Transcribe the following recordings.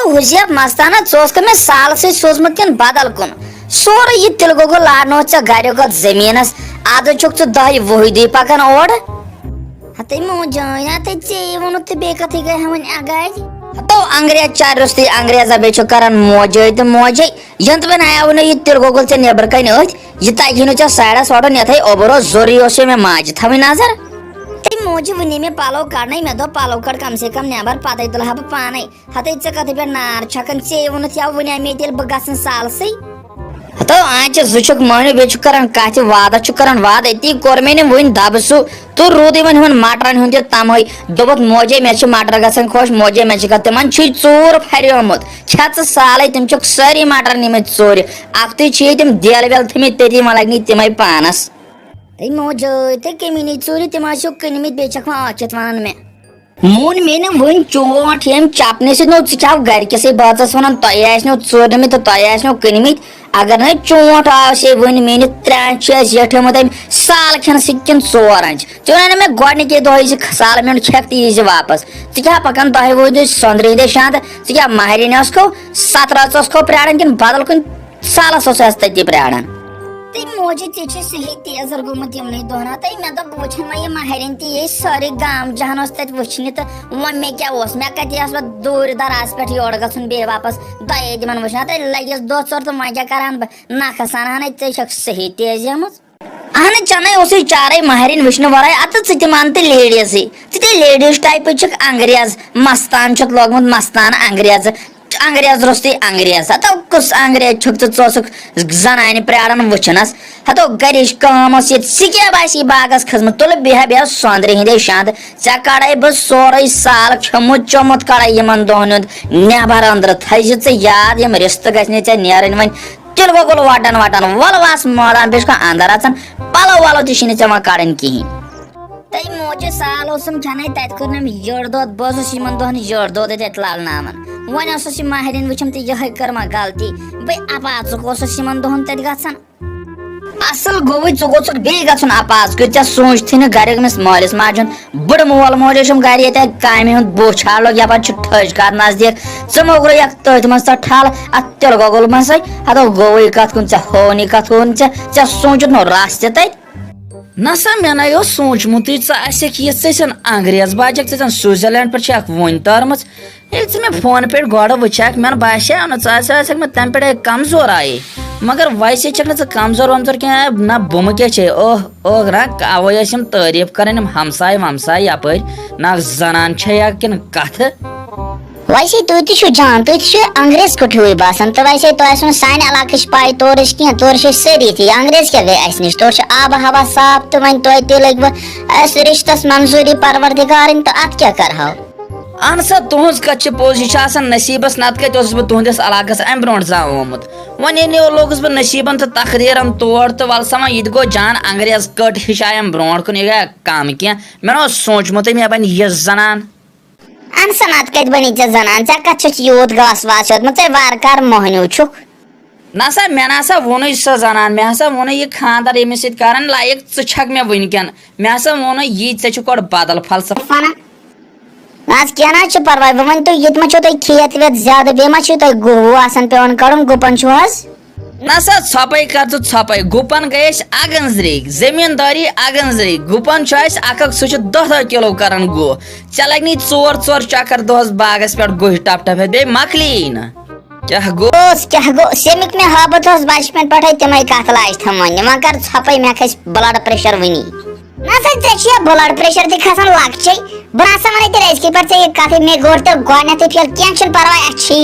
हुजियब मस्ताना चोस में साल से सोचमत किन बादल कुन सोर ये तिलगो को लानो चा गाड़ियों का जमीनस आधो चुक चु दाई वही दी पकन ओड हते मोजा या ते चेवनो ते बेकथि गए हमन आगाज तो अंग्रेज चार रस्ते अंग्रेजा बेचो करन मोजे यंत बनाया उन्हें ये तिलगो को से नेबर कहीं नहीं ये ताइनो चा साइडा सोडो नहीं था ओबरो जोरियो से में माज था में नजर मोजी वनी में पालो काढणे में दो पालो काढ कम से कम न्याबर पाता इतला हा पाने हते इच्छ कथे पे नार छकन चेवनो त्या वनी में तेल बगासन साल से तो आज जुचुक मने बेचुकरन काचे वादा चुकरन वाद इति कोरमेने वइन दाबसु तो रोदे मन हन माटरान हुंजे तामय दोबत मोजे मैच माटरा गसन खोश मोजे मैच कते मन छी चोर फरियोमत छाच साले तुम चुक सरी माटरा निमे चोर आखते छी तुम देल बेल थमे तेरी मलागनी तेमय पानस ते मोजो ते केमिनी चोरी ते माशो कनिमित बेचकमा आचतवान में मून में न वइन चोट हम चापने से नो चाव घर के से बातस वनन तयास नो चोर में तो तयास नो कनिमित अगर न चोट आ से वइन में त्रांच जेठ मत साल खन सिकन चोरंज चोरन में गोडने के दो इस साल में छकती इस वापस क्या पकन दहे वो जो संद्री दे शांत क्या माहरीने उसको 17 उसको प्राणन किन बादल कुन साल सोसस्ते ती प्राणन ते मोजे तेचे सही तेजर गुमत यमने दोना ते मैं तो पूछन मैं ये माहरीन ती ये सारे गांव जहां उसते वचने तो वन में क्या ओस मैं कहती आस दूर दराज पे योड़ गसन बे वापस दये दिमन वचना ते लगे दो चोर तो मजा करान ना खसाना ने ते शख्स सही तेज यमस आने चने उसी चारे माहरीन विष्णु वराय अत सिते मानते लेडीज ते लेडीज टाइप चक अंग्रेज मस्तान चक लोगमत मस्तान अंग्रेज रोस्ती अंग्रेज हतो कुस अंग्रेज छुक चोसुक जनाने प्राणन वचनस हतो गरिश कामस ये सिके बासी बागस खजमत तुल बेहा सोंदरे हिंदे शांत चकाड़े बस 16 साल खमुत चमत काड़े यमन दोहनुद नेबर अंदर थैज च याद यम रिश्त गसने च नेरन वन तिलगो गोल वाटन वलवास मॉडर्न बेसका अंदर अचन पालो वालो दिशिने चमा काड़न की तै मोजे सालो सम छनै तत करनम यर्दोत बसो सिमन दोहन यर्दोत तत लाल नामन वन असि माहरीन वचम ते यह कर्मा गलती बे आपाज को सिमन दोहन तत गसन असल गोवै चोगोचक बे गसन आपाज के च सोच थिन गारे में मालिस माजन बड़ मोल मोजेशम गारे त कामे हुन बोछाल लग यापा छठज का नजदीक चमोग्रो एक तत मस ठाल अत्यल गगल मसै हतो गोवै कत कुन च होनी कत हुन च सोच नो रास्ते तै नसा मेना यो सोच मुति च असे कि सेसन अंग्रेज बाजक च स्विट्जरलैंड पर छक वन तरमस एक में फोन पे गोड़ वचक मन बाशा न च में तम पे कमजोर आए मगर वैसे चक न कमजोर वमजोर क्या ना बुम के छे ओह ना अवे हम तारीफ करन हमसाय वमसाय यपर ना जनान छे या किन कथ वैसे तु छु जान तु छु अंग्रेज को ठुई बासन तो वैसे तो ऐसा साइन इलाकश पाई तोरश की तोरश सरी थी अंग्रेज के वे ऐसनिश तोरश आब हवा साफ तो मन तो ते लग अस रिश्तस मंजूरी परवरदिगारन तो अत क्या कर हाउ अनसा तुहस कच पोजिशन नसीबस नत कत बह तुहस इलाकस अम ब्रोट जामुत वन ये लोगस बह नसीबन तो तकदीरन तोड़ तो वल समा ये गो जान अंग्रेज कट हिशायम ब्रोट कुन यह कम क्या मे सोचमुत मे बन यह जनान अनसनात कत बनी जनान चा कछ यूत गास वाचत मत वारकार मोहनु छुक नसा मे नसा वोन सह जनान मे हसा वोन यह खानदार यमिस सत करन लायक छक मे वनकन मे हसा वोन यह चे कोड बादल फलसफा आज क्या ना परवाह वन तो ये मो तुम खेत वेत ज्यादा बे मो तुम गुव आसान पेवन कड़न गुपन नसा छपई कर छपई गुपन गए अगंजरी जमींदारी अगंजरी गुपन अक सह 10 किलो करन गो चलगनी 4 चक्कर दोस बागस पे गोह टप टप बे मकलीन क्या गो सेमिक में हाबत बचपन पे तम कत लाज थमन मगर छपई मे खस ब्लड प्रेशर वनी ना ब्लड प्रेशर तक खसान लक्चे बना वन तेज पे कथ मे गोर तो गोत फेल क्या अच्छी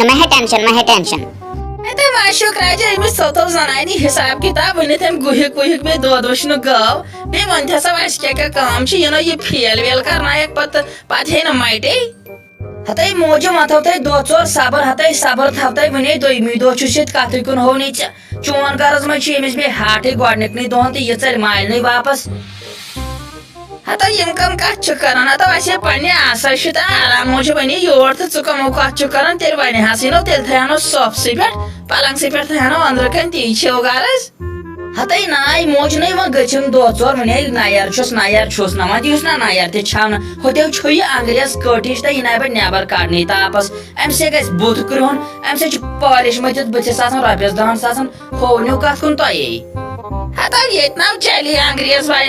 मह टेंशन वाशुक राजा अमिस सतो जनानी हिसाब किताब वन तम गुहिक वुहिक बे दोद वशन गव बे वन हसा वस क्या काम ये फेल वेल कर पत है न माइटे हते मोजो मथो ते 2-4 सबर हते सबर थते वने दोइमी दो छुसित कथ कुन होनी चोन गरज में अमिस बे हाटे गोडनिकनी दोन ते ये चल माइल नहीं वापस हता यम कम कत करन हता वसे पन्ने आशा शित आराम मोजो बने योर तो चुकमो कत करन तेल बने हसिनो तेल थयानो सॉफ से पे पलंग से पे थयानो अंदर कन ती छो गारस ہتے ناے موجنے و گچھن دو ژور ونے نایار چھس نا ون دیوس نا نایار تہ چھاونہ ہوتیو چھو یہ انگریز کٹش تہ یہ ناے بہ نیبر کڑنی تاپس ام سے گژھِ بُتھ کرہُن ام سے پالش متھِتھ بٕتھِس آسان رۄپیس 10 ساسن ہوونیو کتھ کُن تۄہے ہتا ییٚتہِ ناو چلی انگریز باے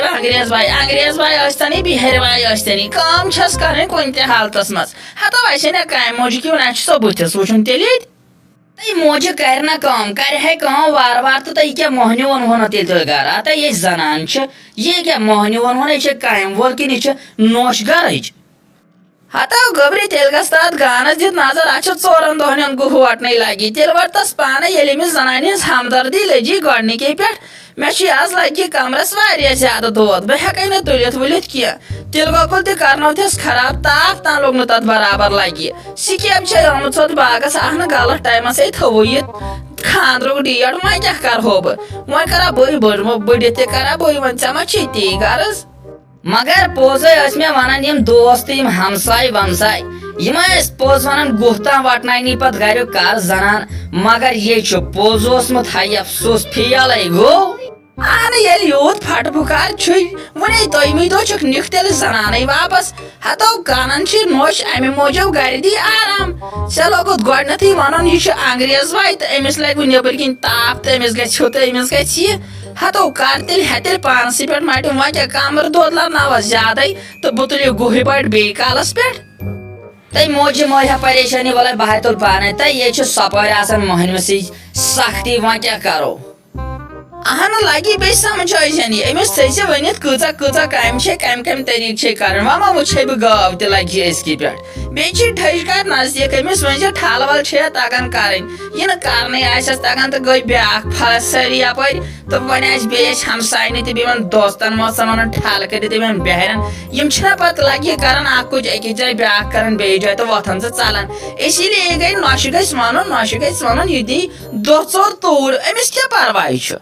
ٲسۍتن بِہٲرۍ باے ٲسۍتن کٲم چھس کرٕنۍ کُنہِ تہِ حالتس منٛز ہتا ویسے نا کامہِ موجہِ کیوں نہ چھُ سۄ بٕتھِس وٕچھُن تیٚلہِ ییٚتہِ تہ موجہِ کر نا کٲم کر ہے کٲم وار وار تہ تہ کیا موہنیو ونہو نا تیٚلہِ تُہۍ گرٕ ہتا یہ زنان چھِ یہ کیا موہنیو ونہو نا یہ چھِ کامہِ وول کِنہٕ یہِ چھِ نوش گرٕچ ہتا گوبری تیٚلہِ گژھِ تتھ گانس دِتھ نظر اتھ چھِ 4 دۄہن ہُنٛد گُہوٹنٕے لگی تیٚلہِ وٲژ پانے ییٚلہِ أمِس زنانہِ ہٕنٛز ہمدردی لٔجی گۄڈنِکے پٮ۪ٹھ مےٚ چھُ آز لگہِ کمرس واریاہ زیادٕ دود بہٕ ہٮ۪کے نہٕ تُلِتھ ؤلِتھ کینٛہہ تِلہٕ گۄگُل تہِ کرنوتھس خراب تاپھ تام لوٚگ نہٕ تتھ برابر لگہِ سِکیب چھے آمٕژ ژھۄت باغس آو نہٕ غلط ٹایمسے تھوٚوُ یہِ خاندرُک ڈیٹ وۄنۍ کیاہ کرہو بہٕ وۄنۍ کرا بٔڑِتھ تہِ کرا بٕے وۄنۍ ژےٚ ما چھے تی غرض مگر پوٚزے ٲسۍ مےٚ ونان یِم دوس تہٕ یِم ہمساے ومساے یِم ٲسۍ پوٚز ونان گُہہ تام وٹناونی پتہٕ گریُک کر زنان مگر یے چھُ پوٚز اوسمُت ہاے افسوس فیلے گوٚو اہن ییٚلہِ یوٗت پھٹہٕ پھُکار چھُے وُنے 2مہِ دۄہ چھُکھ نِکھ تیٚلہِ زنانے واپس ہتو کانن چھِ نوش امہِ موٗجوٗب گرِ دی آرام ژےٚ لوگُت گۄڈنیتھٕے ونُن یہِ چھُ انگریز باے تہٕ أمِس لگہِ وۄنۍ نیبٕرۍ کِنۍ تاپھ تہٕ أمِس گژھِ ہُہ تہٕ أمِس گژھِ یہِ ہتو کر تیٚلہِ ہے تیٚلہِ پانسٕے پٮ۪ٹھ مٹِم وۄنۍ کیٛاہ کمر دود لرناوس زیادے تہٕ بہٕ تُلہِ گُہہِ پٲٹھۍ بیٚیہِ کالس پٮ۪ٹھ تہٕ موجہِ مٲلیا پریشٲنی وَلے بہٕ تُل پانے تہٕ ییٚتہِ چھُ سپٲرۍ آسان مۄہنوِسٕے سختی وۄنۍ کیٛاہ کرو اہن لگی بیٚیہِ سمجھٲیزٮ۪ن یہِ أمِس تھٲے زِ ؤنِتھ کۭژاہ کامہِ چھے کمہِ طریٖقہٕ چھے کرٕنۍ وۄنۍ ما وٕچھے بہٕ گٲو تہِ لگہِ أزکی پٮ۪ٹھ بیٚیہِ چھِ ٹھٔج کر نزدیٖک أمِس ؤنۍ زِ ٹھل ول چھے تگان کرٕنۍ یہِ نہٕ کرنٕے آسٮ۪س تگان تہٕ گٔے بیاکھ پھلس سٲری یپٲرۍ تہٕ وۄنۍ آسہِ بیٚیہِ اَسہِ ہمساینہِ تہِ بیٚیہِ یِمن دوستن ووستن ونان ٹھل کٔرِتھ یِمن بِہارٮ۪ن یِم چھِنہ پتہٕ لگہِ یہِ کران اکھ کُج أکِس جایہِ بیاکھ کران بیٚیِس جایہِ تہٕ وۄتھان تہٕ ژلان اسی لیے گٔے نۄشہِ گژھِ ونُن یہِ دی 2 ژور توٗرۍ أمِس کیٛاہ پرواے چھُ